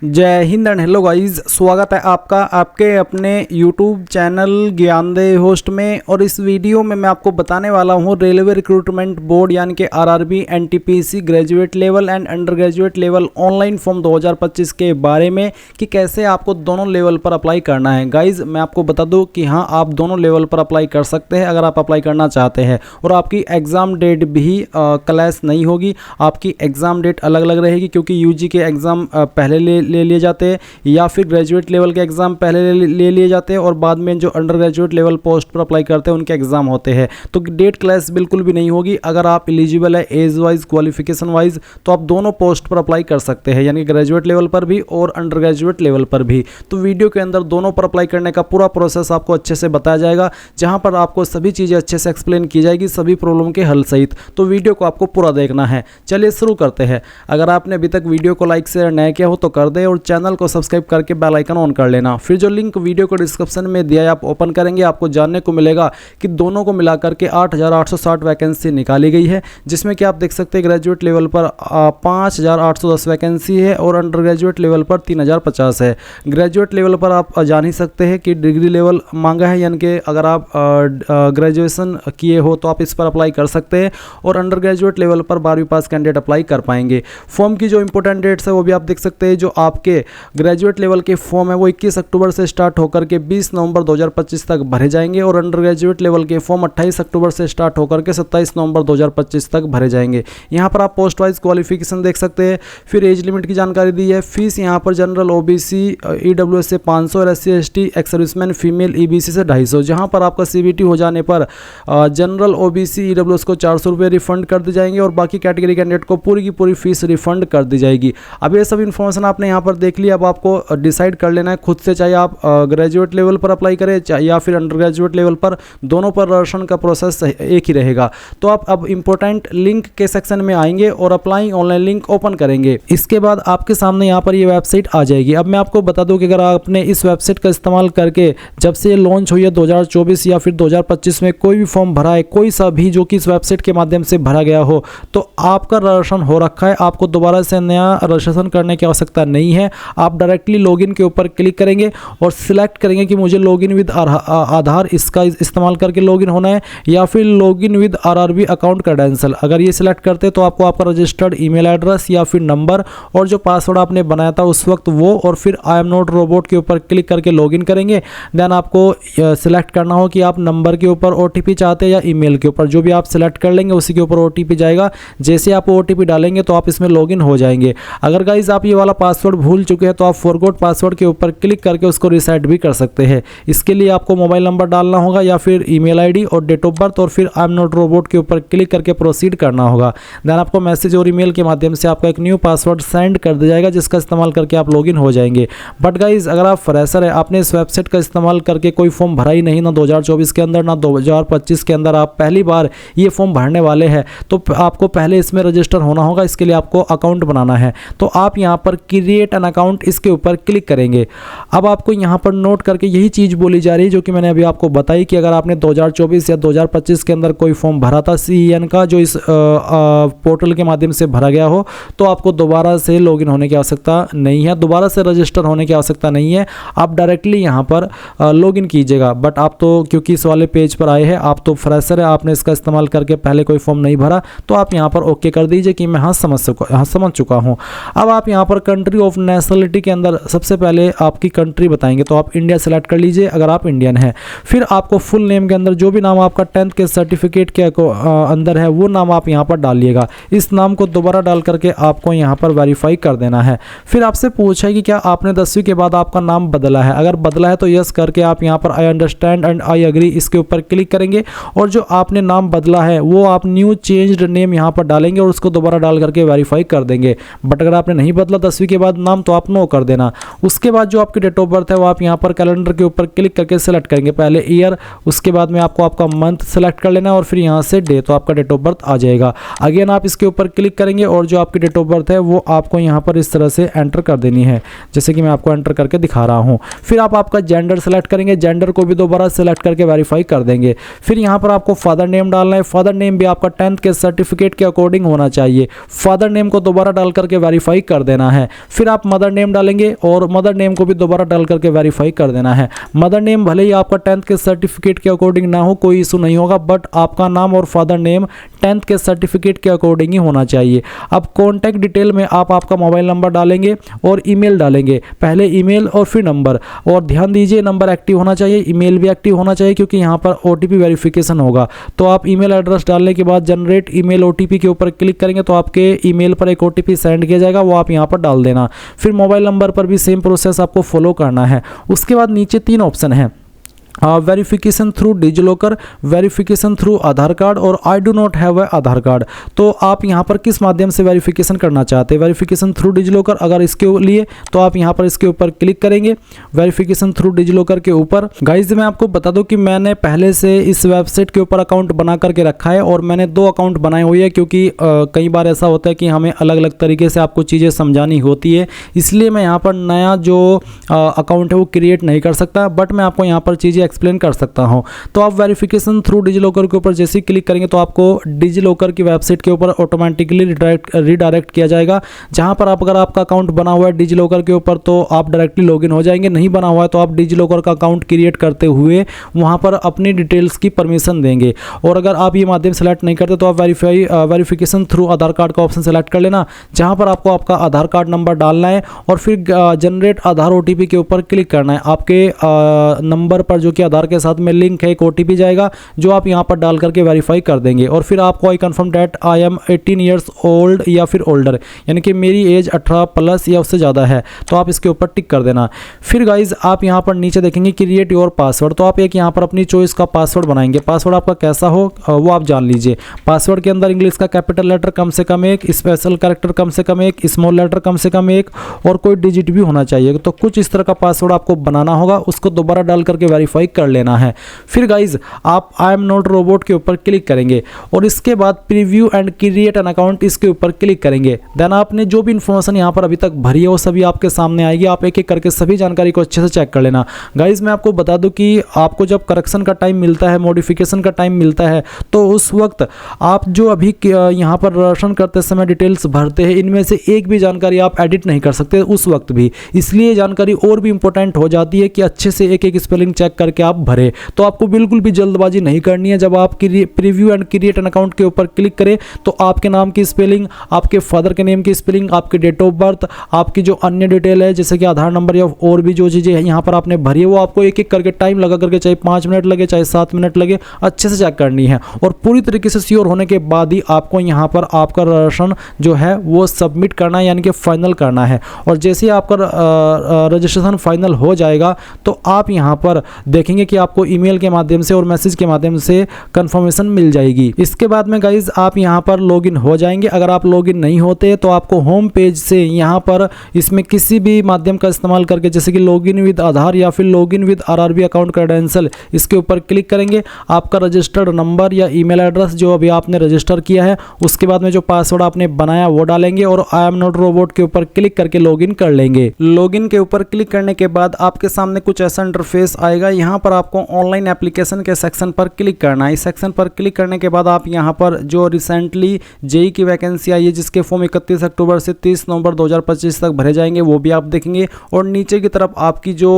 जय Hind and hello guys, स्वागत है आपका आपके अपने यूट्यूब चैनल ज्ञानदेव होस्ट में। और इस वीडियो में मैं आपको बताने वाला हूं रेलवे रिक्रूटमेंट बोर्ड यानी कि RRB, NTPC graduate level and under graduate level online form 2025 के बारे में कि कैसे आपको दोनों लेवल पर अप्लाई करना है। गाइज मैं आपको बता दूं कि हाँ, आप दोनों लेवल पर अप्लाई कर सकते हैं अगर आप अप्लाई करना चाहते हैं। और आपकी एग्ज़ाम डेट भी क्लैश नहीं होगी, आपकी एग्ज़ाम डेट अलग अलग रहेगी, क्योंकि यूजी के एग्ज़ाम पहले ले लिए जाते हैं या फिर ग्रेजुएट लेवल के एग्जाम पहले ले लिए जाते हैं और बाद में जो अंडर ग्रेजुएट लेवल पोस्ट पर अप्लाई करते हैं उनके एग्जाम होते हैं। तो डेट क्लैश बिल्कुल भी नहीं होगी। अगर आप एलिजिबल है एज वाइज, क्वालिफिकेशन वाइज, तो आप दोनों पोस्ट पर अप्लाई कर सकते हैं, यानी ग्रेजुएट लेवल पर भी और अंडर ग्रेजुएट लेवल पर भी। तो वीडियो के अंदर दोनों पर अप्लाई करने का पूरा प्रोसेस आपको अच्छे से बताया जाएगा, जहां पर आपको सभी चीज़ें अच्छे से एक्सप्लेन की जाएगी, सभी प्रॉब्लम के हल सहित। तो वीडियो को आपको पूरा देखना है। चलिए शुरू करते हैं। अगर आपने अभी तक वीडियो को लाइक शेयर नया किया हो तो कर दे और चैनल को सब्सक्राइब करके बेल आइकन ऑन कर लेना। फिर जो लिंक वीडियो को डिस्क्रिप्शन में दिया है आप ओपन करेंगे, आपको जानने को मिलेगा कि दोनों को मिलाकर के 8,860 वैकेंसी निकाली गई है, जिसमें कि आप देख सकते हैं ग्रेजुएट लेवल पर 5,810 वैकेंसी है और अंडर ग्रेजुएट लेवल पर 3,050 है। ग्रेजुएट लेवल पर आप जान ही सकते हैं कि डिग्री लेवल मांगा है, यानी कि अगर आप ग्रेजुएशन किए हो तो आप इस पर अप्लाई कर सकते हैं। और अंडर ग्रेजुएट लेवल पर 12वीं पास कैंडिडेट अप्लाई कर पाएंगे। फॉर्म की जो इंपॉर्टेंट डेट्स है वो भी आप देख सकते हैं। जो आपके ग्रेजुएट लेवल के फॉर्म है वो 21 अक्टूबर से स्टार्ट होकर के 20 नवंबर 2025 तक भरे जाएंगे और अंडर ग्रेजुएट लेवल के फॉर्म 28 अक्टूबर से स्टार्ट होकर के 27 नवंबर 2025 तक भरे जाएंगे। यहाँ पर आप पोस्ट वाइज क्वालिफिकेशन देख सकते हैं। फिर एज लिमिट की जानकारी दी है। फीस यहाँ पर जनरल ओबीसी ईडब्ल्यूएस से 500 और SC ST ex serviceman female EBC से 250। जहाँ पर आपका सीबीटी हो जाने पर जनरल ओबीसी ईडब्ल्यूएस को 400 रुपये रिफंड कर दी जाएंगे और बाकी कैटेगरी कैंडिडेट को पूरी की पूरी फीस रिफंड कर दी जाएगी। अब ये सब इन्फॉर्मेशन आपने यहाँ पर देख लिया। अब आपको डिसाइड कर लेना है खुद से, चाहे आप ग्रेजुएट लेवल पर अप्लाई करें या फिर अंडर ग्रेजुएट लेवल पर, दोनों पर रजिस्ट्रेशन का प्रोसेस एक ही रहेगा। तो आप अब इंपॉर्टेंट लिंक के सेक्शन में आएंगे और अप्लाई ऑनलाइन लिंक ओपन करेंगे। इसके बाद आपके सामने यहाँ पर ये वेबसाइट आ जाएगी। अब मैं आपको बता दूं कि अगर आपने इस वेबसाइट का इस्तेमाल करके जब से ये लॉन्च हुई है 2024 या फिर 2025 में कोई भी फॉर्म भरा है, कोई सा भी जो कि इस वेबसाइट के माध्यम से भरा गया हो, तो आपका रजिस्ट्रेशन हो रखा है। आपको दोबारा से नया रजिस्ट्रेशन करने की आवश्यकता नहीं है। आप डायरेक्टली लॉगिन के ऊपर क्लिक करेंगे और सिलेक्ट करेंगे कि मुझे लॉगिन विद आधार इसका इस्तेमाल करके लॉगिन होना है या फिर login with RRB account credential. अगर ये सिलेक्ट करते तो आपको आपका रजिस्टर्ड ईमेल एड्रेस या फिर नंबर और जो पासवर्ड आपने बनाया था उस वक्त वो, और फिर आई एम नॉट रोबोट के ऊपर क्लिक करके लॉगिन करेंगे। देन आपको सिलेक्ट करना हो कि आप नंबर के ऊपर ओटीपी चाहते हैं या ईमेल के ऊपर, जो भी आप सिलेक्ट कर लेंगे उसी के ऊपर ओटीपी जाएगा। जैसे आप ओटीपी डालेंगे तो आप इसमें लॉगिन हो जाएंगे। अगर गाइज आप ये वाला पासवर्ड भूल चुके हैं तो आप फॉरगॉट पासवर्ड के ऊपर क्लिक करके उसको रीसेट भी कर सकते हैं। इसके लिए आपको मोबाइल नंबर डालना होगा या फिर ईमेल आईडी और डेट ऑफ बर्थ, और फिर आई एम नॉट रोबोट के ऊपर क्लिक करके प्रोसीड करना होगा। देन आपको मैसेज और ईमेल के माध्यम से आपका एक न्यू पासवर्ड सेंड कर दिया जाएगा, जिसका इस्तेमाल करके आप लॉगिन हो जाएंगे। बट गाइज अगर आप फ्रेशर है, आपने इस वेबसाइट का इस्तेमाल करके कोई फॉर्म भरा ही नहीं, ना 2024 के अंदर ना 2025 के अंदर, आप पहली बार ये फॉर्म भरने वाले हैं, तो आपको पहले इसमें रजिस्टर होना होगा। इसके लिए आपको अकाउंट बनाना है। तो आप यहाँ पर क्रिएट एन अकाउंट इसके ऊपर क्लिक करेंगे। अब आपको यहाँ पर नोट करके यही चीज़ बोली जा रही है जो कि मैंने अभी आपको बताई कि अगर आपने 2024 या 2025 के अंदर कोई फॉर्म भरा था CEN का, जो इस पोर्टल के माध्यम से भरा गया हो, तो आपको दोबारा से लॉगिन होने की आवश्यकता नहीं है, दोबारा से रजिस्टर होने की आवश्यकता नहीं है। आप डायरेक्टली यहाँ पर लॉगिन कीजिएगा। बट आप तो क्योंकि इस वाले पेज पर आए हैं, आप तो फ्रेशर है, आपने इसका इस्तेमाल करके पहले कोई फॉर्म नहीं भरा, तो आप यहाँ पर ओके कर दीजिए कि मैं हाँ समझ चुका हूँ। अब आप यहाँ पर कंट्री ऑफ नेशनलिटी के अंदर सबसे पहले आपकी कंट्री बताएंगे, तो आप इंडिया सेलेक्ट कर लीजिए अगर आप इंडियन हैं। फिर आपको फुल नेम के अंदर जो भी नाम आपका 10th के सर्टिफिकेट के अंदर है वो नाम आप यहाँ पर डालिएगा। इस नाम को दोबारा डाल करके आपको यहाँ पर वेरीफाई कर देना है। फिर आपसे पूछा है कि क्या आपने 10वीं के बाद आपका नाम बदला है। अगर बदला है तो यस करके आप यहाँ पर I understand and I agree इसके ऊपर क्लिक करेंगे और जो आपने नाम बदला है वो आप न्यू चेंज्ड नेम यहाँ पर डालेंगे और उसको दोबारा डाल करके वेरीफाई कर देंगे। बट अगर आपने नहीं बदला 10वीं के बाद नाम तो आप नो कर देना। उसके बाद जो आपकी डेट ऑफ बर्थ है वो आप यहाँ पर कैलेंडर के ऊपर क्लिक करके सेलेक्ट करेंगे। पहले ईयर, उसके बाद में आपको आपका मंथ सेलेक्ट कर लेना है और फिर यहाँ से डे, तो आपका डेट ऑफ बर्थ आ जाएगा। अगेन आप इसके ऊपर क्लिक करेंगे और जो आपकी डेट ऑफ बर्थ है वो आपको यहाँ पर इस तरह से एंटर कर देनी है, जैसे कि मैं आपको एंटर करके दिखा रहा हूँ। फिर आप आपका जेंडर सेलेक्ट करेंगे, जेंडर को भी दोबारा सेलेक्ट करके वेरीफाई कर देंगे। फिर यहाँ पर आपको फादर नेम डालना है। फादर नेम भी आपका 10th के सर्टिफिकेट के अकॉर्डिंग होना चाहिए। फादर नेम को दोबारा डाल करके वेरीफाई कर देना है। फिर आप मदर नेम डालेंगे और मदर नेम को भी दोबारा डाल करके वेरीफाई कर देना है। मदर नेम भले ही आपका 10th के सर्टिफिकेट के अकॉर्डिंग ना हो, कोई इशू नहीं होगा, बट आपका नाम और फादर नेम 10th के सर्टिफिकेट के अकॉर्डिंग ही होना चाहिए। अब कॉन्टैक्ट डिटेल में आप आपका मोबाइल नंबर डालेंगे और ईमेल डालेंगे, पहले ईमेल और फिर नंबर। और ध्यान दीजिए नंबर एक्टिव होना चाहिए, ईमेल भी एक्टिव होना चाहिए, क्योंकि यहाँ पर OTP वेरिफिकेशन होगा। तो आप ईमेल एड्रेस डालने के बाद जनरेट ईमेल OTP के ऊपर क्लिक करेंगे तो आपके ईमेल पर एक OTP सेंड किया जाएगा, वो आप यहाँ पर डाल देना। फिर मोबाइल नंबर पर भी सेम प्रोसेस आपको फॉलो करना है। उसके बाद नीचे 3 ऑप्शन है, verification through DigiLocker, verification through Aadhaar card और I do not have a Aadhaar card. तो आप यहाँ पर किस माध्यम से वेरिफिकेशन करना चाहते हैं? वेरिफिकेशन थ्रू डिजिलॉकर अगर इसके लिए तो आप यहाँ पर इसके ऊपर क्लिक करेंगे, वेरिफिकेशन थ्रू डिजिलॉकर के ऊपर। गाइज मैं आपको बता दूं कि मैंने पहले से इस वेबसाइट के ऊपर अकाउंट बना करके रखा है और मैंने 2 अकाउंट बनाए हुए हैं, क्योंकि कई बार ऐसा होता है कि हमें अलग अलग तरीके से आपको चीज़ें समझानी होती है, इसलिए मैं यहाँ पर नया जो अकाउंट है वो क्रिएट नहीं कर सकता, बट मैं आपको यहाँ पर चीज़ें एक्सप्लेन कर सकता हूं। तो आप वेरिफिकेशन थ्रू डिजिलॉकर के ऊपर जैसे ही क्लिक करेंगे तो आपको डिजिलॉकर की वेबसाइट के ऊपर ऑटोमेटिकली रीडायरेक्ट किया जाएगा, जहां पर अगर आपका अकाउंट बना हुआ है डिजिलॉकर के ऊपर तो आप डायरेक्टली लॉगिन हो जाएंगे, नहीं बना हुआ है तो आप डिजिलॉकर का अकाउंट क्रिएट करते हुए वहां पर अपनी डिटेल्स की परमिशन देंगे। और अगर आप ये माध्यम सेलेक्ट नहीं करते तो आप वेरिफिकेशन थ्रू आधार कार्ड का ऑप्शन सेलेक्ट कर लेना, जहां पर आपको आपका आधार कार्ड नंबर डालना है और फिर जनरेट आधार OTP के ऊपर क्लिक करना है। आपके नंबर पर जो कि आधार के साथ में लिंक है एक OTP जाएगा, जो आप यहां पर डाल करके वेरीफाई कर देंगे। और फिर आपको I confirm that I am 18 years old या फिर ओल्डर, यानी कि मेरी एज 18 प्लस या उससे ज़्यादा है, तो आप इसके ऊपर टिक कर देना। फिर गाइज आप यहां पर नीचे देखेंगे क्रिएट योर पासवर्ड, तो आप एक यहां पर अपनी चॉइस का पासवर्ड बनाएंगे। पासवर्ड आपका कैसा हो वो आप जान लीजिए। पासवर्ड के अंदर इंग्लिश का कैपिटल लेटर कम से कम 1, स्पेशल कैरेक्टर कम से कम 1, स्मॉल लेटर कम से कम 1 और कोई डिजिट भी होना चाहिए। तो कुछ इस तरह का पासवर्ड आपको बनाना होगा, उसको दोबारा डाल करके वेरीफाई कर लेना है। फिर गाइज आप आई एम नॉट रोबोट के ऊपर क्लिक करेंगे और इसके बाद preview and create an account इसके ऊपर क्लिक करेंगे। देन आपने जो भी इन्फॉर्मेशन यहाँ पर अभी तक भरी है वो सभी आपके सामने आएगी, आप एक एक करके सभी जानकारी को अच्छे से चेक कर लेना। गाइज मैं आपको बता दूं कि आपको जब करेक्शन का टाइम मिलता है, मॉडिफिकेशन का टाइम मिलता है, तो उस वक्त आप जो अभी यहाँ पर राशन करते समय डिटेल्स भरते हैं, इनमें से एक भी जानकारी आप एडिट नहीं कर सकते उस वक्त भी, इसलिए जानकारी और भी इंपॉर्टेंट हो जाती है कि अच्छे से एक एक स्पेलिंग चेक करके आप भरे। तो आपको बिल्कुल भी जल्दबाजी नहीं करनी है। जब आप preview and create an account के ऊपर क्लिक करें तो आपके नाम की स्पेलिंग, आपके फादर के नेम की स्पेलिंग, आपके डेट ऑफ बर्थ, आपकी जो अन्य डिटेल है जैसे कि आधार नंबर या और भी जो चीज़ें यहाँ पर आपने भरी है वो आपको एक एक करके टाइम लगा करके, चाहे 5 मिनट लगे चाहे 7 मिनट लगे, अच्छे से चेक करनी है। और पूरी तरीके से श्योर होने के बाद ही आपको यहाँ पर आपका रजिस्ट्रेशन जो है वो सबमिट करना है, यानी कि फाइनल करना है। और जैसे ही आपका रजिस्ट्रेशन फाइनल हो जाएगा तो आप यहाँ पर देखेंगे कि आपको ईमेल के माध्यम से और मैसेज के माध्यम से कंफर्मेशन मिल जाएगी। इसके बाद में गाइज आप यहाँ पर लॉगिन हो जाएंगे। अगर आप लॉगिन नहीं होते तो आपको होम पेज से यहाँ पर इसमें किसी भी माध्यम का इस्तेमाल करके, जैसे कि लॉगिन विद आधार या फिर login with RRB account credential, इसके ऊपर क्लिक करेंगे। आपका रजिस्टर्ड नंबर या ईमेल एड्रेस जो अभी आपने रजिस्टर किया है, उसके बाद में जो पासवर्ड आपने बनाया वो डालेंगे और आई एम नॉट रोबोट के ऊपर क्लिक करके लॉगिन कर लेंगे। लॉगिन के ऊपर क्लिक करने के बाद आपके सामने कुछ ऐसा इंटरफेस आएगा। यहाँ पर आपको ऑनलाइन एप्लीकेशन के सेक्शन पर क्लिक करना है। इस सेक्शन पर क्लिक करने के बाद आप यहाँ पर जो रिसेंटली JEE की वैकेंसी आई है जिसके फॉर्म 31 अक्टूबर से 30 नवंबर 2025 तक भरे जाएंगे वो भी आप देखेंगे। और नीचे की तरफ आपकी जो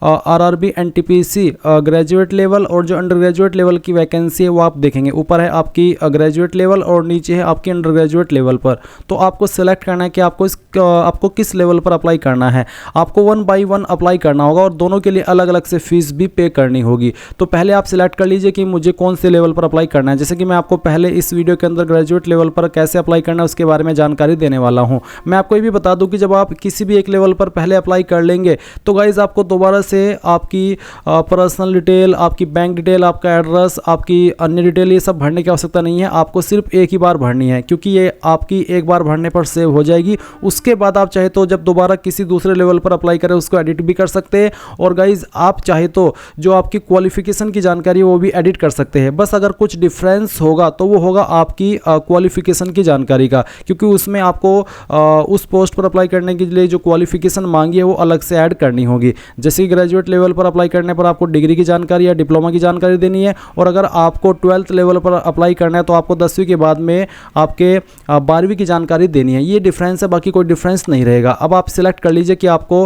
RRB NTPC ग्रेजुएट लेवल और जो अंडर ग्रेजुएट लेवल की वैकेंसी है वो आप देखेंगे। ऊपर है आपकी ग्रेजुएट लेवल और नीचे है आपकी अंडर ग्रेजुएट लेवल पर। तो आपको सेलेक्ट करना है कि आपको किस लेवल पर अप्लाई करना है। आपको 1 बाई 1 अप्लाई करना होगा और दोनों के लिए अलग अलग से फीस भी पे करनी होगी। तो पहले आप सिलेक्ट कर लीजिए कि मुझे कौन से लेवल पर अप्लाई करना है। जैसे कि मैं आपको पहले इस वीडियो के अंदर ग्रेजुएट लेवल पर कैसे अप्लाई करना है उसके बारे में जानकारी देने वाला हूं। मैं आपको ये भी बता दूं कि जब आप किसी भी एक लेवल पर पहले अप्लाई कर लेंगे तो गाइज आपको दोबारा से आपकी पर्सनल डिटेल, आपकी बैंक डिटेल, आपका एड्रेस, आपकी अन्य डिटेल ये सब भरने की आवश्यकता नहीं है। आपको सिर्फ एक ही बार भरनी है क्योंकि ये आपकी एक बार भरने पर सेव हो जाएगी। उसके बाद आप चाहे तो जब दोबारा किसी दूसरे लेवल पर अप्लाई करें उसको एडिट भी कर सकते हैं। और गाइज आप चाहे तो जो आपकी क्वालिफिकेशन की जानकारी है वो भी एडिट कर सकते हैं। बस अगर कुछ डिफरेंस होगा तो वो होगा आपकी क्वालिफिकेशन की जानकारी का, क्योंकि उसमें आपको उस पोस्ट पर अप्लाई करने के लिए जो क्वालिफिकेशन मांगी है वो अलग से ऐड करनी होगी। जैसे कि ग्रेजुएट लेवल पर अप्लाई करने पर आपको डिग्री की जानकारी या डिप्लोमा की जानकारी देनी है, और अगर आपको 12th लेवल पर अप्लाई करना है तो आपको 10वीं के बाद में आपके 12वीं की जानकारी देनी है। ये डिफरेंस है, बाकी कोई डिफरेंस नहीं रहेगा। अब आप सिलेक्ट कर लीजिए कि आपको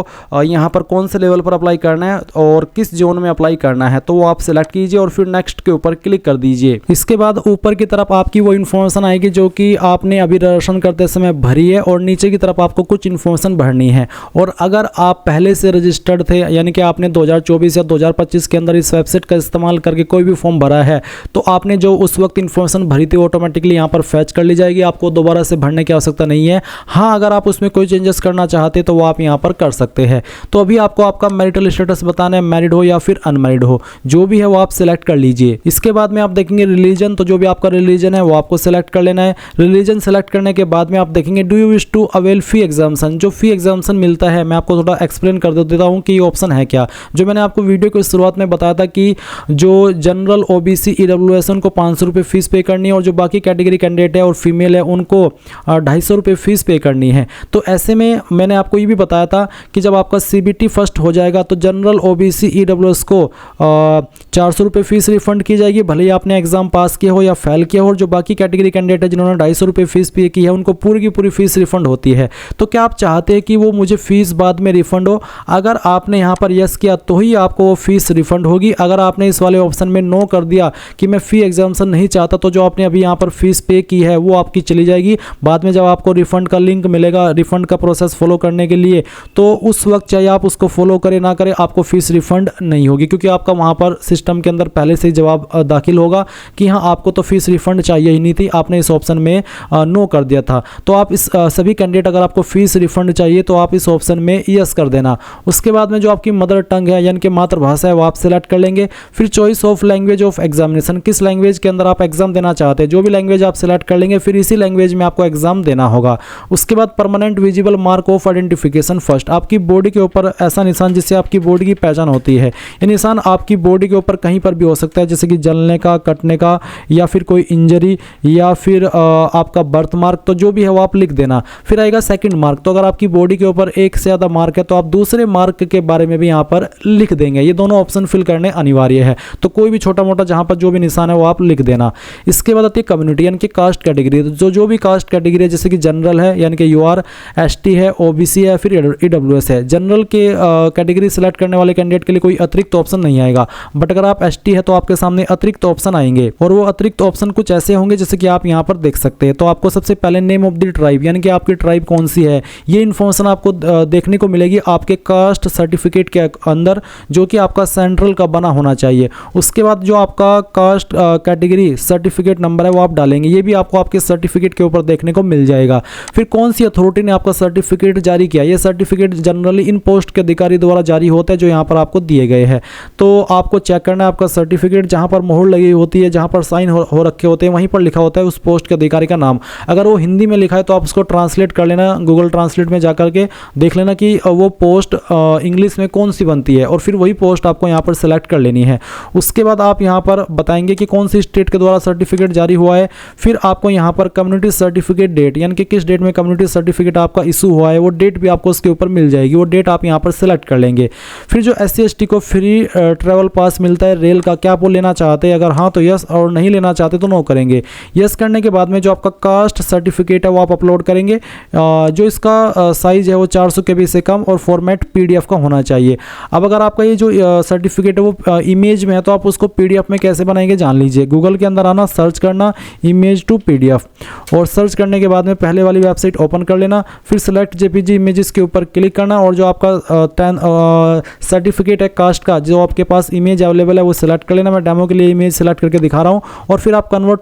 यहाँ पर कौन से लेवल पर अप्लाई करना है और किस जोन में अप्लाई करना है, तो वो आप सिलेक्ट कीजिए और फिर नेक्स्ट के ऊपर क्लिक कर दीजिए। इसके बाद ऊपर की तरफ आपकी वो इन्फॉर्मेशन आएगी जो कि आपने अभी रजिस्ट्रेशन करते समय भरी है, और नीचे की तरफ आपको कुछ इन्फॉर्मेशन भरनी है। और अगर आप पहले से रजिस्टर्ड थे, यानी कि आपने 2024 या 2025 के अंदर इस वेबसाइट का इस्तेमाल करके कोई भी फॉर्म भरा है, तो आपने जो उस वक्त इन्फॉर्मेशन भरी थी ऑटोमेटिकली यहाँ पर फैच कर ली जाएगी, आपको दोबारा से भरने की आवश्यकता नहीं है। हाँ, अगर आप उसमें कोई चेंजेस करना चाहते तो वो आप यहाँ पर कर सकते हैं। तो अभी आपको आपका मैरिटल स्टेटस बताना है, मैरिड हो या फिर अनमैरिड हो, जो भी है वो आप सिलेक्ट कर लीजिए। इसके बाद में आप देखेंगे रिलीजन, तो जो भी आपका रिलीजन है वो आपको सिलेक्ट कर लेना है। रिलीजन सेलेक्ट करने के बाद में आप देखेंगे do you wish to avail fee exemption. जो फी एग्जाम्शन मिलता है, मैं आपको थोड़ा एक्सप्लेन कर देता हूँ कि ये ऑप्शन है क्या। जो मैंने आपको वीडियो की शुरुआत में बताया था कि जो जनरल ओबीसी ईडब्ल्यूएस उनको 500 रुपये फीस पे करनी है, और जो बाकी कैटेगरी कैंडिडेट है और फीमेल है उनको 250 रुपये फीस पे करनी है। तो ऐसे में मैंने आपको ये भी बताया था कि जब आपका CBT फर्स्ट हो जाएगा तो जनरल ओबीसी ईडब्ल्यूएस को 400 रुपये फीस रिफंड की जाएगी, भले ही आपने एग्जाम पास किया हो या फेल किया हो। और जो बाकी कैटेगरी कैंडिडेट है जिन्होंने 250 रुपये फीस पे की है उनको पूरी की पूरी फीस रिफंड होती है। तो क्या आप चाहते हैं कि वो मुझे फीस बाद में रिफंड हो? अगर आपने यहाँ पर यस किया तो ही आपको वो फीस रिफंड होगी। अगर आपने इस वाले ऑप्शन में नो कर दिया कि मैं फी एग्जाम्शन नहीं चाहता, तो जो आपने अभी यहाँ पर फीस पे की है वो आपकी चली जाएगी। बाद में जब आपको रिफंड का लिंक मिलेगा रिफंड का प्रोसेस फॉलो करने के लिए, तो उस वक्त चाहे आप उसको फॉलो करें ना करें, आपको फीस रिफंड नहीं होगी, क्योंकि आपका वहाँ पर सिस्टम के अंदर पहले से ही जवाब दाखिल होगा कि हाँ आपको तो फीस रिफंड चाहिए ही नहीं थी, आपने इस ऑप्शन में नो कर दिया था। तो आप इस सभी कैंडिडेट अगर आपको फीस रिफंड चाहिए तो आप इस ऑप्शन में यस कर देना। उसके बाद में जो आपकी मदर टंग है यानी कि मातृभाषा है वो आप सिलेक्ट कर लेंगे। फिर choice of language of examination, किस लैंग्वेज के अंदर आप एग्जाम देना चाहते हैं, जो भी लैंग्वेज आप सिलेक्ट कर लेंगे फिर इसी लैंग्वेज में आपको एग्जाम देना होगा। उसके बाद permanent visible mark of identification first, आपकी बॉडी के ऊपर ऐसा निशान जिससे आपकी बॉडी की पहचान होती है। ये निशान आपकी बॉडी के ऊपर कहीं पर भी हो सकता है, जैसे कि जलने का, कटने का, या फिर कोई इंजरी, या फिर आपका बर्थ मार्क, तो जो भी है वो आप लिख देना। फिर आएगा सेकंड मार्क, तो अगर आपकी बॉडी के ऊपर एक से ज़्यादा मार्क है तो आप दूसरे मार्क के बारे में भी यहाँ पर लिख देंगे। ये दोनों ऑप्शन फिल करने अनिवार्य है, तो कोई भी छोटा मोटा जहाँ पर जो भी निशान है वो आप लिख देना। इसके बाद आती है कम्युनिटी यानी कि कास्ट कैटेगरी, जो भी कास्ट कैटेगरी है, जैसे कि जनरल है यानी कि UR, ST है, OBC है, फिर EWS है। जनरल के कैटेगरी सिलेक्ट करने वाले कैंडिडेट के लिए कोई अतिरिक्त ऑप्शन नहीं आएगा, बट अगर आप ST है तो आपके सामने अतिरिक्त ऑप्शन आएंगे, और वो अतिरिक्त ऑप्शन कुछ ऐसे होंगे जैसे कि आप यहाँ पर देख सकते हैं। तो आपको सबसे पहले नेम ऑफ द ट्राइब यानी कि आपकी ट्राइब कौन सी है, ये इन्फॉर्मेशन आपको देखने को मिलेगी आपके कास्ट सर्टिफिकेट के अंदर, जो कि आपका सेंट्रल का बना होना चाहिए। उसके बाद जो आपका कास्ट कैटेगरी सर्टिफिकेट नंबर है वो आप डालेंगे, ये भी आपको आपके सर्टिफिकेट के ऊपर देखने को मिल जाएगा। फिर कौन सी अथॉरिटी ने आपका सर्टिफिकेट जारी किया, ये सर्टिफिकेट जनरली इन पोस्ट के अधिकारी द्वारा जारी होता है जो यहाँ पर आपको दिए गए हैं। तो आपको चेक करना है आपका सर्टिफिकेट, जहाँ पर मोहर लगी होती है, जहाँ पर साइन हो रखे होते हैं, वहीं पर लिखा होता है उस पोस्ट के अधिकारी का नाम। अगर वो हिंदी में लिखा है तो आप उसको ट्रांसलेट कर लेना, गूगल ट्रांसलेट में जाकर के देख लेना कि वो पोस्ट इंग्लिश में कौन सी बनती है, और फिर वही पोस्ट आपको यहाँ पर सेलेक्ट कर लेनी है। उसके बाद आप यहाँ पर बताएंगे कि कौन सी स्टेट के द्वारा सर्टिफिकेट जारी हुआ है। फिर आपको यहाँ पर कम्युनिटी सर्टिफिकेट डेट यानी कि किस डेट में कम्युनिटी सर्टिफिकेट आपका इशू हुआ है, वो डेट भी आपको उसके ऊपर मिल जाएगी, वो डेट आप यहाँ पर सेलेक्ट कर लेंगे। फिर जो SC ST को फ्री ट्रैवल पास मिलता है रेल का, क्या आप वो लेना चाहते हैं? अगर हाँ तो यस, और नहीं लेना चाहते तो नो करेंगे। यस करने के बाद में जो आपका कास्ट सर्टिफिकेट है वो आप अपलोड करेंगे, जो इसका साइज है वो 400 KB से कम और फॉर्मेट PDF का होना चाहिए। अब अगर आपका ये जो सर्टिफिकेट है वो इमेज में है तो आप उसको PDF में कैसे बनाएंगे जान लीजिए। गूगल के अंदर आना, सर्च करना इमेज टू PDF, और सर्च करने के बाद में पहले वाली वेबसाइट ओपन कर लेना। फिर सेलेक्ट JPG इमेजेस के ऊपर क्लिक करना, और जो आपका सर्टिफिकेट है कास्ट का, जो आपके पास इमेज अवेलेबल है वो सिलेक्ट कर लेना। मैं डेमो के लिए इमेज सेलेक्ट करके दिखा रहा हूँ। और फिर आप कन्वर्ट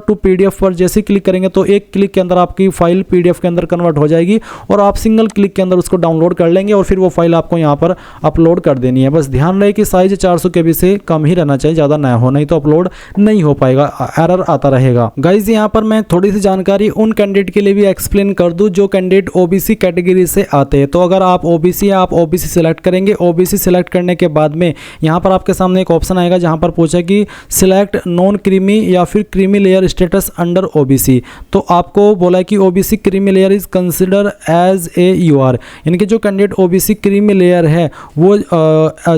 टू PDF पर जैसे क्लिक करेंगे तो एक क्लिक के अंदर आपकी फाइल PDF के अंदर कन्वर्ट हो जाएगी, और आप सिंगल क्लिक के अंदर उसको डाउनलोड कर लेंगे, और फिर वो फाइल आपको यहाँ पर अपलोड कर देनी है। बस ध्यान रहे कि साइज 400 KB से कम ही रहना चाहिए, ज़्यादा ना हो, नहीं तो अपलोड नहीं हो पाएगा, एरर आता रहेगा। गाइज यहाँ पर मैं थोड़ी सी जानकारी उन कैंडिडेट के लिए भी एक्सप्लेन कर दूँ जो कैंडिडेट OBC कैटेगरी से आते हैं। तो अगर आप OBC है, आप OBC सिलेक्ट करेंगे। OBC सेलेक्ट करने के बाद में यहाँ पर आपके सामने एक ऑप्शन आएगा जहाँ पर पूछा कि सिलेक्ट नॉन क्रीमी या फिर creamy layer status under OBC. तो आपको बोला है कि OBC creamy layer is consider as a UR, यानी कि जो कैंडिडेट ओबीसी क्रीमी लेयर है वो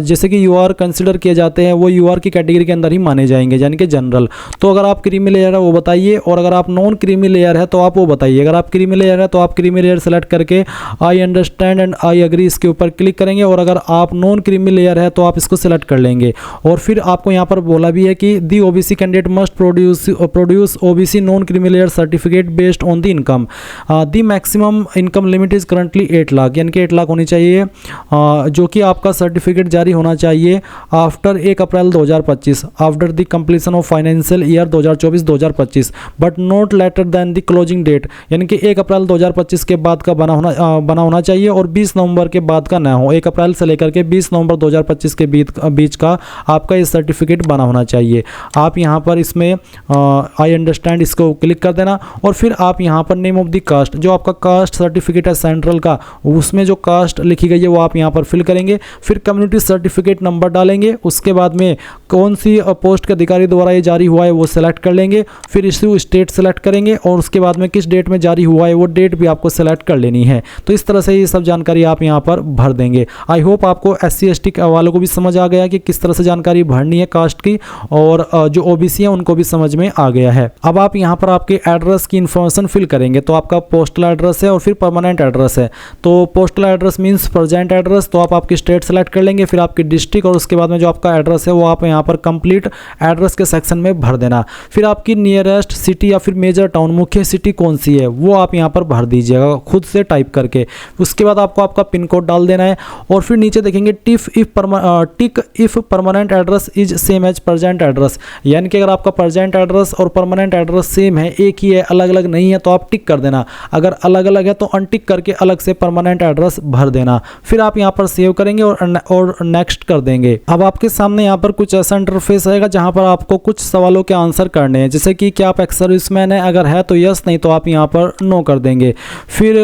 जैसे कि यूआर कंसिडर किए जाते हैं, वो यूआर की कैटेगरी के अंदर ही माने जाएंगे, यानी कि जनरल। तो अगर आप क्रीमी लेयर है वो बताइए, और अगर आप नॉन क्रीमी लेयर है तो आप वो बताइए। अगर आप क्रीमी लेयर है तो आप क्रीमी लेयर सेलेक्ट करके I understand and I agree इसके ऊपर क्लिक करेंगे, और अगर आप नॉन क्रीमी लेयर है तो आप इसको सिलेक्ट कर लेंगे। और फिर आपको यहाँ पर बोला भी है कि the OBC candidate must produce OBC non creamy layer certificate based on the income. The maximum income limit is currently 8 lakh, यानी कि 8 लाख होनी चाहिए, जो कि आपका सर्टिफिकेट जारी होना चाहिए after 1 April 2025, after the completion of financial year 2024-2025, but not later than the closing date, यानी कि 1 अप्रैल 2025 के बाद का बना होना चाहिए और 20 नवंबर के बाद का ना हो। 1 अप्रैल से लेकर के 20 नवंबर 2025 के बीच का आपका ये सर्टिफिकेट बना होना चाहिए। आप यहाँ पर इसमें आई अंडरस्टैंड इसको क्लिक कर देना, और फिर आप यहाँ पर नेम ऑफ द कास्ट, जो आपका कास्ट सर्टिफिकेट है सेंट्रल का, उसमें जो कास्ट लिखी गई है वो आप यहाँ पर फिल करेंगे। फिर कम्युनिटी सर्टिफिकेट नंबर डालेंगे, उसके बाद में कौन सी पोस्ट के अधिकारी द्वारा ये जारी हुआ है वो सेलेक्ट कर लेंगे। फिर इशू स्टेट सेलेक्ट करेंगे, और उसके बाद में किस डेट में जारी हुआ है वो डेट भी आपको सेलेक्ट कर लेनी है। तो इस तरह से ये सब जानकारी आप यहाँ पर भर देंगे। आई होप आपको SC ST वालों को भी समझ आ गया कि किस तरह से जानकारी भरनी है कास्ट की, और जो ओबीसी है उनको भी समझ में आ गया है। अब आप यहाँ पर आपके एड्रेस की इन्फॉर्मेशन फिल करेंगे। तो आपका पोस्टल एड्रेस है और फिर परमानेंट एड्रेस है। तो postal address means present address, तो आप आपकी स्टेट सेलेक्ट कर लेंगे, फिर आपकी डिस्ट्रिक्ट, और उसके बाद में जो आपका एड्रेस है वो आप यहाँ पर कंप्लीट एड्रेस के सेक्शन में भर देना। फिर आपकी नियरेस्ट सिटी या फिर मेजर टाउन, मुख्य सिटी कौन सी है वो आप यहाँ पर भर दीजिएगा खुद से टाइप करके। उसके बाद आपको आपका पिन कोड डाल देना है, और फिर नीचे देखेंगे tick if permanent address is same as present address, यानी कि अगर आपका प्रेजेंट एड्रेस और परमानेंट एड्रेस सेम है, एक ही है, अलग अलग नहीं है, तो आप टिक कर देना। अगर अलग अलग है तो अनटिक करके अलग से परमानेंट एड्रेस भर देना। फिर आप यहाँ पर सेव करेंगे और नेक्स्ट कर देंगे। अब आपके सामने यहाँ पर कुछ ऐसा इंटरफेस आएगा जहाँ पर आपको कुछ सवालों के आंसर करने हैं, जैसे कि क्या आप एक्स सर्विसमैन है, अगर है तो यस, नहीं तो आप यहाँ पर नो कर देंगे। फिर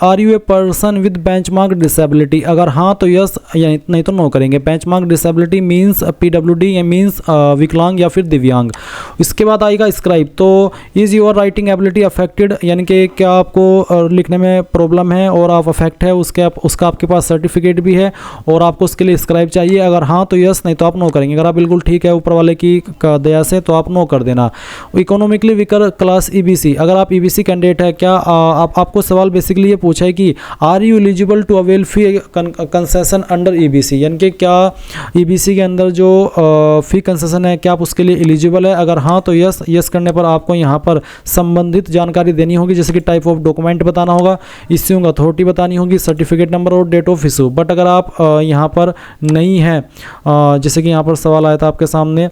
are you a person with benchmark disability, अगर हाँ तो यस, नहीं तो नो करेंगे। बेंचमार्क डिसेबिलिटी मीन्स PWD या मीन्स विकलांग या फिर दिव्यांग। इसके बाद आएगा स्क्राइब, तो is your writing ability affected, यानी कि क्या आपको लिखने में प्रॉब्लम है और आप अफेक्ट है, उसका आपके पास सर्टिफिकेट भी है और आपको उसके लिए स्क्राइब चाहिए। अगर हाँ तो यस, नहीं तो आप नो करेंगे। अगर आप बिल्कुल ठीक है ऊपर वाले की दया से तो आप नो कर देना। इकोनॉमिकली वीकर क्लास EBC, अगर आप EBC कैंडिडेट है, क्या आपको सवाल बेसिकली ये पूछा है कि are you eligible to avail fee concession under EBC, यानी कि क्या EBC के अंदर जो फी कंसेशन है क्या आप उसके लिए एलिजिबल है। अगर हाँ तो यस करने पर आपको यहाँ पर संबंधित जानकारी देनी होगी, जैसे कि टाइप ऑफ डॉक्यूमेंट बताना होगा, इश्यूइंग अथॉरिटी बतानी होगी, सर्टिफिकेट नंबर और डेट ऑफ इशू। बट अगर आप यहाँ पर नहीं है, जैसे कि यहाँ पर सवाल आया था आपके सामने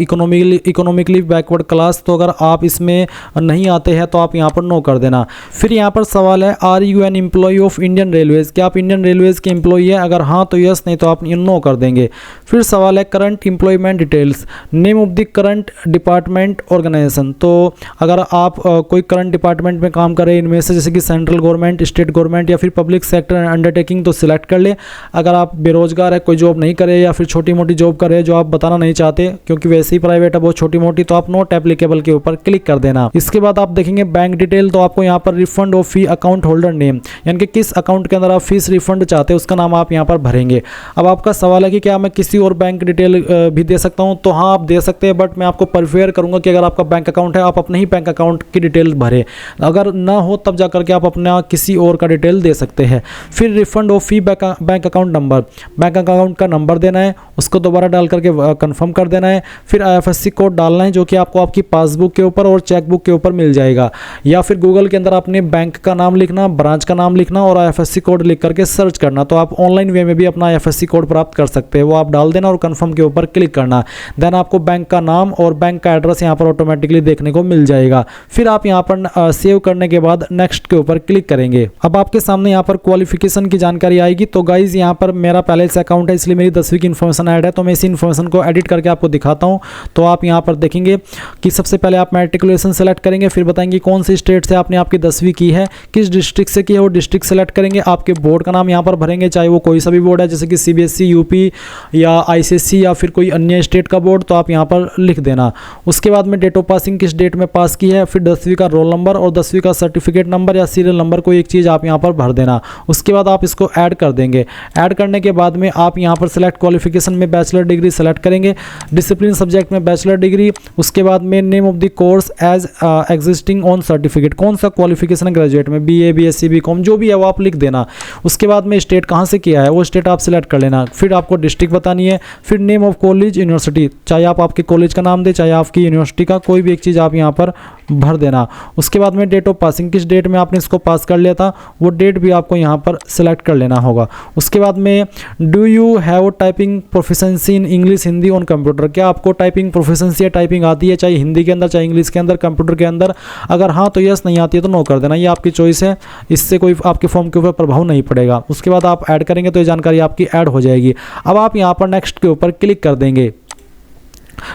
इकोनॉमिकली बैकवर्ड क्लास, तो अगर आप इसमें नहीं आते हैं तो आप यहाँ पर नो कर देना। फिर यहाँ पर सवाल है are you an employ of Indian railways, क्या आप इंडियन रेलवेज के एम्प्लॉय है, अगर हाँ तो यस, नहीं तो आप नो कर देंगे। फिर सवाल है current employment details, name of the current department organisation, तो अगर आप कोई करंट डिपार्टमेंट में काम करें इनमें से, जैसे कि सेंट्रल गवर्नमेंट, स्टेट गवर्नमेंट या फिर पब्लिक सेक्टर अंडरटेकिंग, तो सिलेक्ट कर ले। अगर आप बेरोजगार है, कोई जॉब नहीं करे या फिर छोटी मोटी जॉब करे जो आप बताना नहीं चाहते क्योंकि वैसे ही प्राइवेट है बहुत छोटी मोटी, तो आप नॉट एप्लीकेबल के ऊपर क्लिक कर देना। इसके बाद आप देखेंगे बैंक डिटेल, तो आपको यहाँ पर refund of fee account holder name, यानी कि किस अकाउंट के अंदर आप फीस रिफंड चाहते हैं उसका नाम आप यहाँ पर भरेंगे। अब आपका सवाल है कि क्या मैं किसी और बैंक डिटेल भी दे सकता हूँ, तो हाँ आप दे सकते हैं, बट मैं आपको प्रेफर करूंगा कि अगर आपका बैंक अकाउंट है आप अपने ही बैंक अकाउंट की डिटेल भरें, अगर ना हो तब जाकर के आप अपना किसी और का डिटेल दे सकते हैं। फिर refund of fee bank account number, bank account का नंबर देना है, उसको दोबारा डाल करके कंफर्म कर देना है। फिर IFSC कोड डालना है जो कि आपको आपकी पासबुक के ऊपर और चेकबुक के ऊपर मिल जाएगा, या फिर गूगल के अंदर आपने बैंक का नाम लिखना, ब्रांच का नाम लिखना और IFSC कोड लिख करके सर्च करना, तो आप ऑनलाइन वे में भी अपना IFSC कोड प्राप्त कर सकते हैं। वो आप डाल देना और कंफर्म के ऊपर क्लिक करना, देन आपको बैंक का नाम और बैंक का एड्रेस यहाँ पर ऑटोमेटिकली देखने को मिल जाएगा। फिर आप यहाँ पर सेव करने के बाद नेक्स्ट के ऊपर क्लिक करेंगे। अब आपके सामने यहाँ पर क्वालिफिकेशन की जानकारी आएगी। तो गाइज यहाँ पर मेरा पहले से अकाउंट है इसलिए मेरी 10वीं की इन्फॉर्मेशन ऐड है, तो मैं इसी इन्फॉर्मेशन को एडिट करके आपको दिखाता हूँ। तो आप यहाँ पर देखेंगे कि सबसे पहले आप मैट्रिकुलेशन सेलेक्ट करेंगे, फिर बताएंगे कौन सी स्टेट से आपने आपकी 10वीं की है, किस डिस्ट्रिक्ट से की है वो डिस्ट्रिक्ट सेलेक्ट करेंगे, आपके बोर्ड का नाम यहाँ पर भरेंगे, चाहे वो कोई सा भी बोर्ड है, जैसे जैसे कि CBSE, यूपी या ICSE या फिर कोई अन्य स्टेट का बोर्ड, तो आप यहाँ पर लिख देना। उसके बाद में डेट ऑफ पासिंग किस डेट में पास की है, फिर 10वीं का रोल नंबर और 10वीं का सर्टिफिकेट नंबर या सीरियल नंबर, कोई एक चीज़ आप यहाँ पर भर देना। उसके बाद आप इसको ऐड कर देंगे। ऐड करने के बाद में आप यहाँ पर सेलेक्ट क्वालिफिकेशन में बैचलर डिग्री सेलेक्ट करेंगे, डिसिप्लिन सब्जेक्ट में बैचलर डिग्री, उसके बाद में name of the course as existing on certificate, कौन सा क्वालिफिकेशन ग्रेजुएट में, BA, BSc, BCom जो भी है वो आप लिख देना। उसके बाद में स्टेट कहाँ से किया है वो स्टेट आप सिलेक्ट कर लेना। फिर आपको डिस्ट्रिक्ट बतानी है, फिर नेम ऑफ कॉलेज, यूनिवर्सिटी, चाहे आप आपके कॉलेज का नाम दे चाहे आपकी यूनिवर्सिटी का, कोई भी एक चीज़ आप यहाँ पर भर देना। उसके बाद में डेट ऑफ पासिंग, किस डेट में आपने इसको पास कर लिया था वो डेट भी आपको यहाँ पर सिलेक्ट कर लेना होगा। उसके बाद में do you have typing proficiency in English, Hindi on computer, क्या आपको टाइपिंग प्रोफिशेंसी या टाइपिंग आती है, चाहे हिंदी के अंदर चाहे इंग्लिश के अंदर, कंप्यूटर के अंदर। अगर हाँ तो यस, नहीं आती है तो नो कर देना, ये आपकी चॉइस है, इससे कोई आपके फॉर्म के ऊपर प्रभाव नहीं पड़ेगा। उसके बाद आप ऐड करेंगे तो ये जानकारी आपकी ऐड हो जाएगी। अब आप यहाँ पर नेक्स्ट के ऊपर क्लिक कर देंगे।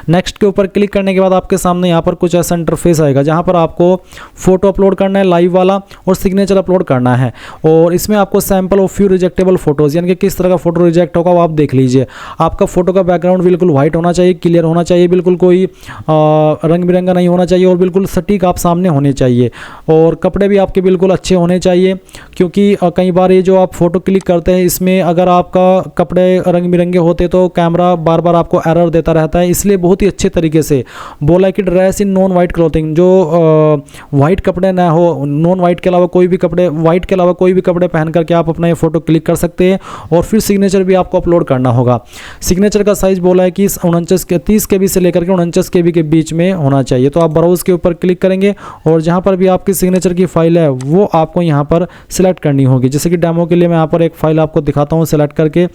नेक्स्ट के ऊपर क्लिक करने के बाद आपके सामने यहाँ पर कुछ ऐसा इंटरफेस आएगा जहाँ पर आपको फोटो अपलोड करना है लाइव वाला और सिग्नेचर अपलोड करना है। और इसमें आपको सैंपल ऑफ फ्यू रिजेक्टेबल फोटोज़, यानी कि किस तरह का फोटो रिजेक्ट होगा वो आप देख लीजिए। आपका फोटो का बैकग्राउंड बिल्कुल व्हाइट होना चाहिए, क्लियर होना चाहिए, बिल्कुल कोई रंग बिरंगा नहीं होना चाहिए और बिल्कुल सटीक आप सामने होने चाहिए। और कपड़े भी आपके बिल्कुल अच्छे होने चाहिए, क्योंकि कई बार ये जो आप फोटो क्लिक करते हैं इसमें अगर आपका कपड़े रंग बिरंगे होते तो कैमरा बार बार आपको एरर देता रहता है। इसलिए बहुत ही अच्छे तरीके से बोला है कि dress in non white clothing, जो वाइट कपड़े ना हो, नॉन वाइट के अलावा कोई भी कपड़े, वाइट के अलावा कोई भी कपड़े पहन करके आप अपना ये फोटो क्लिक कर सकते हैं। और फिर सिग्नेचर भी आपको अपलोड करना होगा। सिग्नेचर का साइज बोला है कि 30 KB से लेकर के 49 KB के बीच में होना चाहिए। तो आप ब्राउज के ऊपर क्लिक करेंगे और जहां पर भी आपकी सिग्नेचर की फाइल है वो आपको यहां पर सिलेक्ट करनी होगी। जैसे कि डेमो के लिए मैं यहाँ पर एक फाइल आपको दिखाता हूँ सिलेक्ट करके।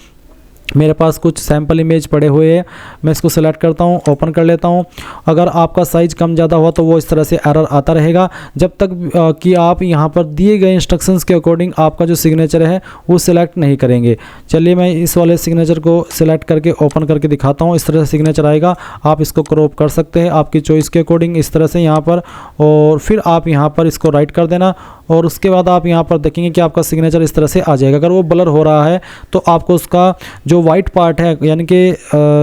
मेरे पास कुछ सैम्पल इमेज पड़े हुए हैं, मैं इसको सेलेक्ट करता हूं, ओपन कर लेता हूं। अगर आपका साइज़ कम ज़्यादा हुआ तो वो इस तरह से एरर आता रहेगा, जब तक कि आप यहां पर दिए गए इंस्ट्रक्शंस के अकॉर्डिंग आपका जो सिग्नेचर है वो सिलेक्ट नहीं करेंगे। चलिए मैं इस वाले सिग्नेचर को सिलेक्ट करके ओपन करके दिखाता हूँ। इस तरह से सिग्नेचर आएगा, आप इसको क्रॉप कर सकते हैं आपकी चॉइस के अकॉर्डिंग इस तरह से यहाँ पर। और फिर आप यहाँ पर इसको राइट कर देना और उसके बाद आप यहाँ पर देखेंगे कि आपका सिग्नेचर इस तरह से आ जाएगा। अगर वो ब्लर हो रहा है तो आपको उसका जो वाइट पार्ट है, यानी कि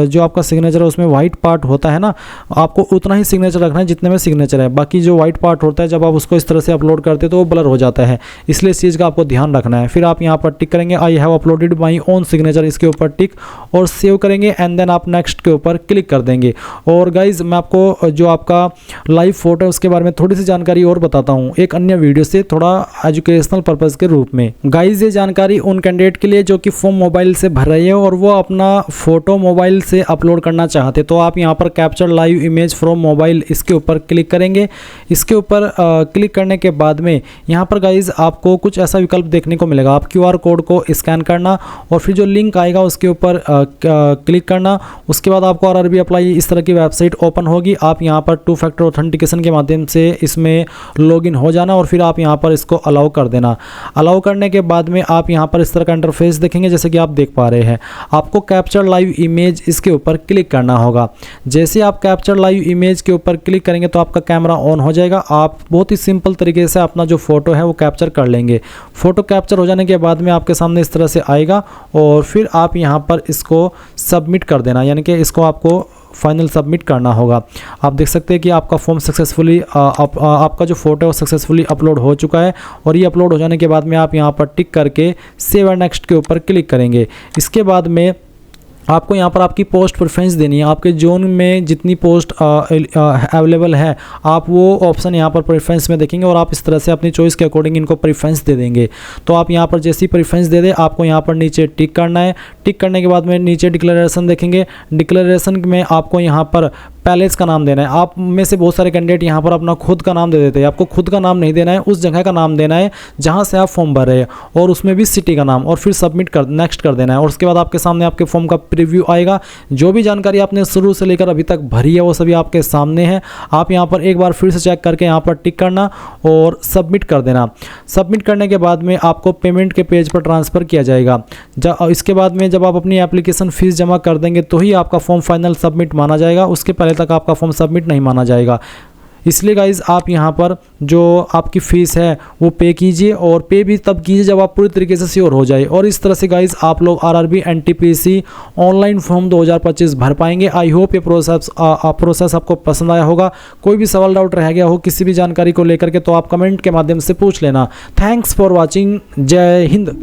जो आपका सिग्नेचर है उसमें वाइट पार्ट होता है ना, आपको उतना ही सिग्नेचर रखना है जितने में सिग्नेचर है। बाकी जो वाइट पार्ट होता है जब आप उसको इस तरह से अपलोड करते हैं तो वो ब्लर हो जाता है, इसलिए इस चीज़ का आपको ध्यान रखना है। फिर आप यहाँ पर टिक करेंगे I have uploaded my own signature, इसके ऊपर टिक और सेव करेंगे एंड देन आप नेक्स्ट के ऊपर क्लिक कर देंगे। और गाइज मैं आपको जो आपका लाइव फोटो है उसके बारे में थोड़ी सी जानकारी और बताता हूँ एक अन्य वीडियो से, थोड़ा एजुकेशनल पर्पज़ के रूप में। गाइज ये जानकारी उन कैंडिडेट के लिए जो कि फॉर्म मोबाइल से भर रहे हैं और वो अपना फोटो मोबाइल से अपलोड करना चाहते, तो आप यहाँ पर capture live image from mobile इसके ऊपर क्लिक करेंगे। इसके ऊपर क्लिक करने के बाद में यहाँ पर गाइज आपको कुछ ऐसा विकल्प देखने को मिलेगा। आप QR कोड को स्कैन करना और फिर जो लिंक आएगा उसके ऊपर क्लिक करना। उसके बाद आपको RRB अप्लाई इस तरह की वेबसाइट ओपन होगी। आप यहाँ पर 2 फैक्टर ऑथेंटिकेशन के माध्यम से इसमें लॉगिन हो जाना और फिर आप यहाँ पर इसको अलाउ कर देना। अलाउ करने के बाद में आप यहाँ पर इस तरह का इंटरफेस देखेंगे जैसे कि आप देख पा रहे हैं। आपको कैप्चर लाइव इमेज इसके ऊपर क्लिक करना होगा। जैसे आप कैप्चर लाइव इमेज के ऊपर क्लिक करेंगे तो आपका कैमरा ऑन हो जाएगा। आप बहुत ही सिंपल तरीके से अपना जो फोटो है वो कैप्चर कर लेंगे। फोटो कैप्चर हो जाने के बाद में आपके सामने इस तरह से आएगा और फिर आप यहाँ पर इसको सबमिट कर देना, यानी कि इसको आपको फाइनल सबमिट करना होगा। आप देख सकते हैं कि आपका फॉर्म सक्सेसफुली आपका जो फोटो है वो सक्सेसफुली अपलोड हो चुका है। और ये अपलोड हो जाने के बाद में आप यहाँ पर टिक करके सेव एंड नेक्स्ट के ऊपर क्लिक करेंगे। इसके बाद में आपको यहाँ पर आपकी पोस्ट प्रेफरेंस देनी है। आपके जोन में जितनी पोस्ट अवेलेबल है आप वो ऑप्शन यहाँ पर प्रेफरेंस में देखेंगे और आप इस तरह से अपनी चॉइस के अकॉर्डिंग इनको प्रेफरेंस दे देंगे। तो आप यहाँ पर जैसी प्रेफरेंस दे दें आपको यहाँ पर नीचे टिक करना है। टिक करने के बाद में नीचे डिक्लेरेशन देखेंगे। डिक्लेरेशन में आपको यहाँ पर पैलेस का नाम देना है। आप में से बहुत सारे कैंडिडेट यहाँ पर अपना खुद का नाम दे देते हैं। आपको खुद का नाम नहीं देना है, उस जगह का नाम देना है जहाँ से आप फॉर्म भर रहे हैं और उसमें भी सिटी का नाम, और फिर सबमिट कर नेक्स्ट कर देना है। और उसके बाद आपके सामने आपके फॉर्म का प्रीव्यू आएगा। जो भी जानकारी आपने शुरू से लेकर अभी तक भरी है वो सभी आपके सामने है। आप यहाँ पर एक बार फिर से चेक करके यहाँ पर टिक करना और सबमिट कर देना। सबमिट करने के बाद में आपको पेमेंट के पेज पर ट्रांसफ़र किया जाएगा। इसके बाद में जब आप अपनी एप्लीकेशन फ़ीस जमा कर देंगे तो ही आपका फॉर्म फाइनल सबमिट माना जाएगा, उसके पहले तक आपका फॉर्म सबमिट नहीं माना जाएगा। इसलिए गाइज आप यहाँ पर जो आपकी फ़ीस है वो पे कीजिए, और पे भी तब कीजिए जब आप पूरी तरीके से श्योर हो जाए। और इस तरह से गाइज आप लोग आरआरबी एनटीपीसी ऑनलाइन फॉर्म 2025 भर पाएंगे। आई होप ये प्रोसेस आपको पसंद आया होगा। कोई भी सवाल डाउट रह गया हो किसी भी जानकारी को लेकर के तो आप कमेंट के माध्यम से पूछ लेना। Thanks for watching. जय हिंद।